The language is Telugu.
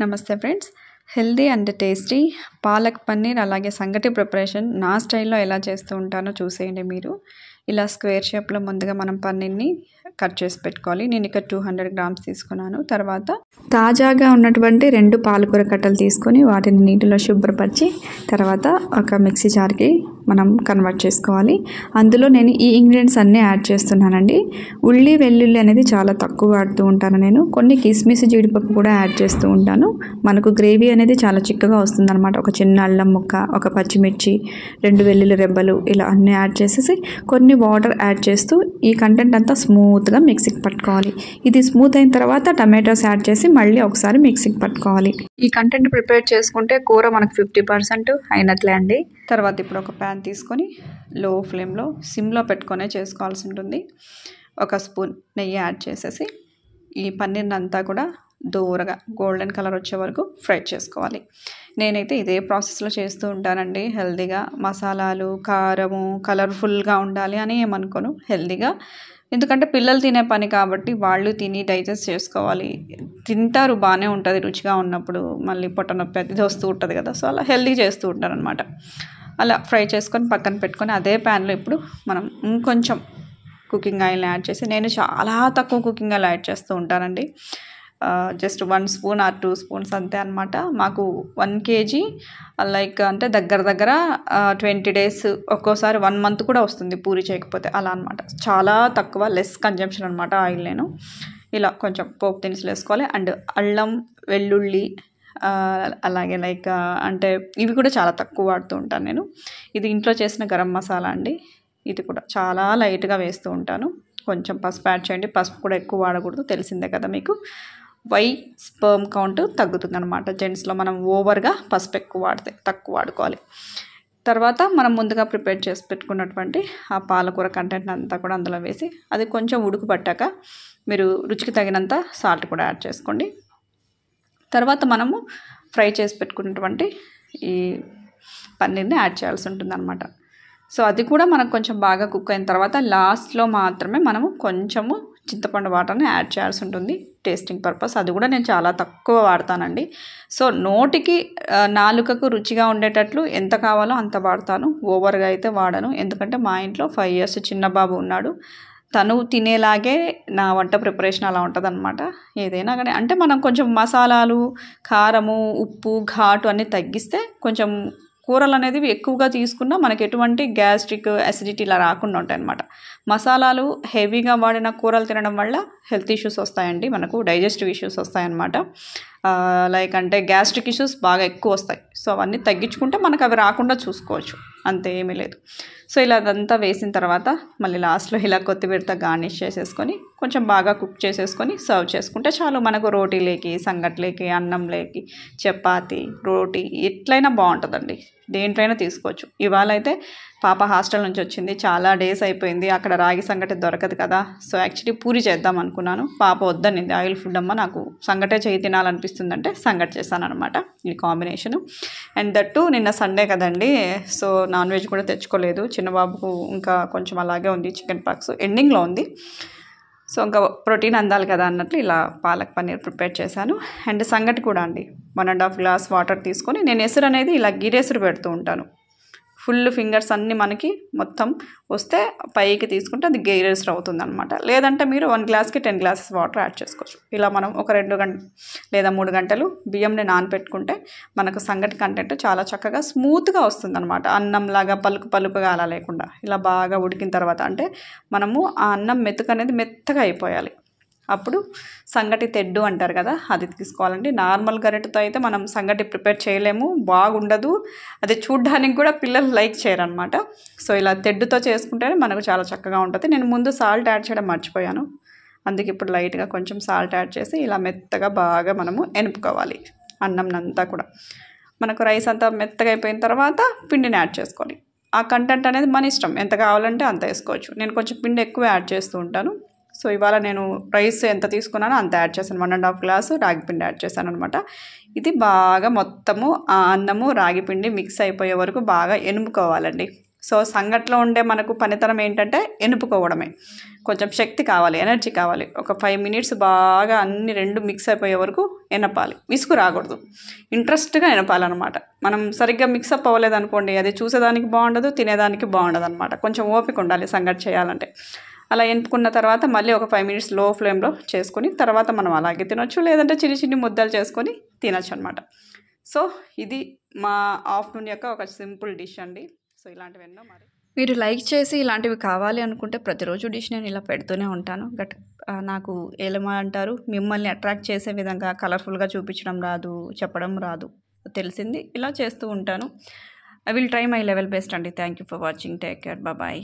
నమస్తే friends. Healthy and tasty palak paneer అలాగే సంగటి ప్రిపరేషన్ నా స్టైల్లో ఎలా చేస్తూ ఉంటానో చూసేయండి మీరు. ఇలా స్క్వేర్ షేప్లో ముందుగా మనం పన్నీర్ని కట్ చేసి పెట్టుకోవాలి. నేను ఇక్కడ 200 గ్రామ్స్ తీసుకున్నాను. తర్వాత తాజాగా ఉన్నటువంటి 2 పాలకూర కట్టలు తీసుకొని వాటిని నీటిలో శుభ్రపరిచి తర్వాత ఒక మిక్సీ జార్కి మనం కన్వర్ట్ చేసుకోవాలి. అందులో నేను ఈ ఇంగ్రీడియంట్స్ అన్నీ యాడ్ చేస్తున్నానండి. ఉల్లి వెల్లుల్లి అనేది చాలా తక్కువ వాడుతూ ఉంటాను నేను. కొన్ని కిస్మిస్ జీడిపప్పు కూడా యాడ్ చేస్తూ ఉంటాను. మనకు గ్రేవీ అనేది చాలా చిక్కగా వస్తుందన్నమాట. ఒక చిన్న అల్లం ముక్క, ఒక పచ్చిమిర్చి, 2 వెల్లుల్లి రెబ్బలు ఇలా అన్నీ యాడ్ చేసేసి కొన్ని వాటర్ యాడ్ చేస్తూ ఈ కంటెంట్ అంతా స్మూత్గా మిక్సీకి పట్టుకోవాలి. ఇది స్మూత్ అయిన తర్వాత టమాటోస్ యాడ్ చేసి మళ్ళీ ఒకసారి మిక్సీకి పట్టుకోవాలి. ఈ కంటెంట్ ప్రిపేర్ చేసుకుంటే కూర మనకు 50% అయినట్లే అండి. తర్వాత ఇప్పుడు ఒక ప్యాన్ తీసుకొని లో ఫ్లేమ్లో సిమ్లో పెట్టుకొనే చేసుకోవాల్సి ఉంటుంది. ఒక స్పూన్ నెయ్యి యాడ్ చేసేసి ఈ పన్నీర్ని అంతా కూడా దూరగా గోల్డెన్ కలర్ వచ్చే వరకు ఫ్రై చేసుకోవాలి. నేనైతే ఇదే ప్రాసెస్లో చేస్తూ ఉంటానండి. హెల్తీగా మసాలాలు, కారము కలర్ఫుల్గా ఉండాలి అని ఏమనుకోను, హెల్తీగా. ఎందుకంటే పిల్లలు తినే పని కాబట్టి వాళ్ళు తిని డైజెస్ట్ చేసుకోవాలి. తింటారు, బాగానే ఉంటుంది రుచిగా ఉన్నప్పుడు. మళ్ళీ పొట్ట నొప్పి అది వస్తూ ఉంటుంది కదా, సో అలా హెల్తీ చేస్తూ ఉంటారు అనమాట. అలా ఫ్రై చేసుకొని పక్కన పెట్టుకొని అదే ప్యాన్లో ఇప్పుడు మనం ఇంకొంచెం కుకింగ్ ఆయిల్ని యాడ్ చేసి, నేను చాలా తక్కువ కుకింగ్ ఆయిల్ యాడ్ చేస్తూ ఉంటానండి. జస్ట్ 1 స్పూన్ ఆర్ 2 స్పూన్స్ అంతే అనమాట. మాకు 1 kg లైక్ అంటే దగ్గర 20 days, ఒక్కోసారి 1 month కూడా వస్తుంది పూరి చేయకపోతే, అలా అనమాట. చాలా తక్కువ, లెస్ కన్జంప్షన్ అనమాట ఆయిల్. నేను ఇలా కొంచెం పోపు దినుసులు వేసుకోవాలి. అండ్ అల్లం వెల్లుల్లి అలాగే లైక్ అంటే ఇవి కూడా చాలా తక్కువ వాడుతూ ఉంటాను నేను. ఇది ఇంట్లో చేసిన గరం మసాలా అండి. ఇది కూడా చాలా లైట్గా వేస్తూ ఉంటాను. కొంచెం పసుపు యాడ్ చేయండి. పసుపు కూడా ఎక్కువ వాడకూడదు, తెలిసిందే కదా మీకు. స్పెర్మ్ కౌంట్ తగ్గుతుంది అనమాట జెంట్స్లో. మనం ఓవర్గా పసుపు ఎక్కువ వాడితే తక్కువ వాడుకోవాలి. తర్వాత మనం ముందుగా ప్రిపేర్ చేసి పెట్టుకున్నటువంటి ఆ పాలకూర కంటెంట్ అంతా కూడా అందులో వేసి అది కొంచెం ఉడుకు పట్టాక మీరు రుచికి తగినంత సాల్ట్ కూడా యాడ్ చేసుకోండి. తర్వాత మనము ఫ్రై చేసి పెట్టుకున్నటువంటి ఈ పన్నీర్ని యాడ్ చేయాల్సి ఉంటుంది అనమాట. సో అది కూడా మనకు కొంచెం బాగా కుక్ అయిన తర్వాత లాస్ట్లో మాత్రమే మనము కొంచెము చింతపండు వాటర్ని యాడ్ చేయాల్సి ఉంటుంది, టేస్టింగ్ పర్పస్. అది కూడా నేను చాలా తక్కువ వాడతానండి. సో నోటికి నాలుకకు రుచిగా ఉండేటట్లు ఎంత కావాలో అంత వాడతాను, ఓవర్గా అయితే వాడను. ఎందుకంటే మా ఇంట్లో 5 years చిన్న బాబు ఉన్నాడు. తను తినేలాగే నా వంట ప్రిపరేషన్ అలా ఉంటుంది అనమాట. ఏదైనా కానీ అంటే మనం కొంచెం మసాలాలు, కారము, ఉప్పు, ఘాటు అన్నీ తగ్గిస్తే కొంచెం కూరలు అనేది ఎక్కువగా తీసుకున్నా మనకి ఎటువంటి గ్యాస్ట్రిక్, అసిడిటీ ఇలా రాకుండా ఉంటాయి అన్నమాట. మసాలాలు హెవీగా వాడిన కూరలు తినడం వల్ల హెల్త్ ఇష్యూస్ వస్తాయండి, మనకు డైజెస్టివ్ ఇష్యూస్ వస్తాయన్నమాట. లైక్ అంటే గ్యాస్ట్రిక్ ఇష్యూస్ బాగా ఎక్కువ వస్తాయి. సో అవన్నీ తగ్గించుకుంటే మనకు అవి రాకుండా చూసుకోవచ్చు, అంతే, ఏమీ లేదు. సో ఇలా అదంతా వేసిన తర్వాత మళ్ళీ లాస్ట్లో ఇలా కొత్తిమీరతో గార్నిష్ చేసేసుకొని కొంచెం బాగా కుక్ చేసేసుకొని సర్వ్ చేసుకుంటే చాలు. మనకు రోటీలేకి, సంగట్లేకి, అన్నంలేకి, చపాతి, రోటీ ఎట్లయినా బాగుంటుందండి. దేంట్లైనా తీసుకోవచ్చు. ఇవాళ అయితే పాప హాస్టల్ నుంచి వచ్చింది, చాలా డేస్ అయిపోయింది, అక్కడ రాగి సంగటి దొరకదు కదా. సో యాక్చువల్లీ పూరి చేద్దాం అనుకున్నాను. పాప వద్దనింది, ఆయిల్ ఫుడ్ అమ్మ నాకు సంగటే చేయి తినాలనిపిస్తుందంటే సంగటి చేశాను అనమాట. ఈ కాంబినేషను. అండ్ దట్టు నిన్న సండే కదండి, సో నాన్ వెజ్ కూడా తెచ్చుకోలేదు. చిన్నబాబుకు ఇంకా కొంచెం అలాగే ఉంది, చికెన్ పాక్స్ ఎండింగ్లో ఉంది. సో ఇంకా ప్రోటీన్ అందాలి కదా అన్నట్లు ఇలా పాలక్ పన్నీర్ ప్రిపేర్ చేశాను. అండ్ సంగటి కూడా అండి, 1.5 glass వాటర్ తీసుకొని నేను ఎసురు అనేది ఇలా గిరెసురు పెడుతూ ఉంటాను. ఫుల్ ఫింగర్స్ అన్నీ మనకి మొత్తం వస్తే పైకి తీసుకుంటే అది గైరెసర్ అవుతుంది అనమాట. లేదంటే మీరు 1 glassకి 10 glasses వాటర్ యాడ్ చేసుకోవచ్చు. ఇలా మనం ఒక 2 గంటలు లేదా 3 గంటలు బియ్యంని నానపెట్టుకుంటే మనకు సంగటి కంటెంట్ చాలా చక్కగా స్మూత్గా వస్తుంది అనమాట. అన్నంలాగా పలుకుగా అలా లేకుండా ఇలా బాగా ఉడికిన తర్వాత, అంటే మనము ఆ అన్నం మెతుకు అనేది మెత్తగా అయిపోయాలి. అప్పుడు సంగటి తెడ్డు అంటారు కదా, అది తీసుకోవాలండి. నార్మల్ గరిటెతో అయితే మనం సంగటి ప్రిపేర్ చేయలేము, బాగుండదు, అది చూడ్డానికి కూడా పిల్లలు లైక్ చేయరనమాట. సో ఇలా తెడ్డుతో చేసుకుంటేనే మనకు చాలా చక్కగా ఉంటుంది. నేను ముందు సాల్ట్ యాడ్ చేయడం మర్చిపోయాను, అందుకే ఇప్పుడు లైట్గా కొంచెం సాల్ట్ యాడ్ చేసి ఇలా మెత్తగా బాగా మనము ఎనుపుకోవాలి అన్నం అంతా కూడా. మనకు రైస్ అంతా మెత్తగా అయిపోయిన తర్వాత పిండిని యాడ్ చేసుకోవాలి. ఆ కంటెంట్ అనేది మన ఇష్టం, ఎంత కావాలంటే అంత వేసుకోవచ్చు. నేను కొంచెం పిండి ఎక్కువ యాడ్ చేస్తూ ఉంటాను. సో ఇవాళ నేను రైస్ ఎంత తీసుకున్నానో అంత యాడ్ చేశాను. 1.5 glass రాగి పిండి యాడ్ చేశాను అనమాట. ఇది బాగా మొత్తము ఆ అన్నము రాగి పిండి మిక్స్ అయిపోయే వరకు బాగా ఎనుముకోవాలండి. సో సంగట్లో ఉండే మనకు పనితనం ఏంటంటే ఎనుపుకోవడమే. కొంచెం శక్తి కావాలి, ఎనర్జీ కావాలి. ఒక 5 మినిట్స్ బాగా అన్ని రెండు మిక్స్ అయిపోయే వరకు ఎనపాలి. విసుగు రాకూడదు, ఇంట్రెస్ట్గా ఎనపాలన్నమాట. మనం సరిగ్గా మిక్సప్ అవ్వలేదనుకోండి, అది చూసేదానికి బాగుండదు, తినేదానికి బాగుండదు అనమాట. కొంచెం ఓపిక ఉండాలి సంగటి చేయాలంటే. అలా ఎనుపుకున్న తర్వాత మళ్ళీ ఒక 5 మినిట్స్ లో ఫ్లేమ్లో చేసుకొని తర్వాత మనం అలాగే తినొచ్చు, లేదంటే చిన్ని చిన్ని ముద్దలు చేసుకొని తినొచ్చు అనమాట. సో ఇది మా ఆఫ్టర్నూన్ యొక్క ఒక సింపుల్ డిష్ అండి. సో ఇలాంటివి ఎన్నో మరి మీరు లైక్ చేసి ఇలాంటివి కావాలి అనుకుంటే ప్రతిరోజు డిష్ నేను ఇలా పెడుతూనే ఉంటాను. బట్ నాకు ఏమంటారు, మిమ్మల్ని అట్రాక్ట్ చేసే విధంగా కలర్ఫుల్గా చూపించడం రాదు, చెప్పడం రాదు, తెలిసింది ఇలా చేస్తూ ఉంటాను. I will try my level best అండి. Thank you for watching. Take care. Bye.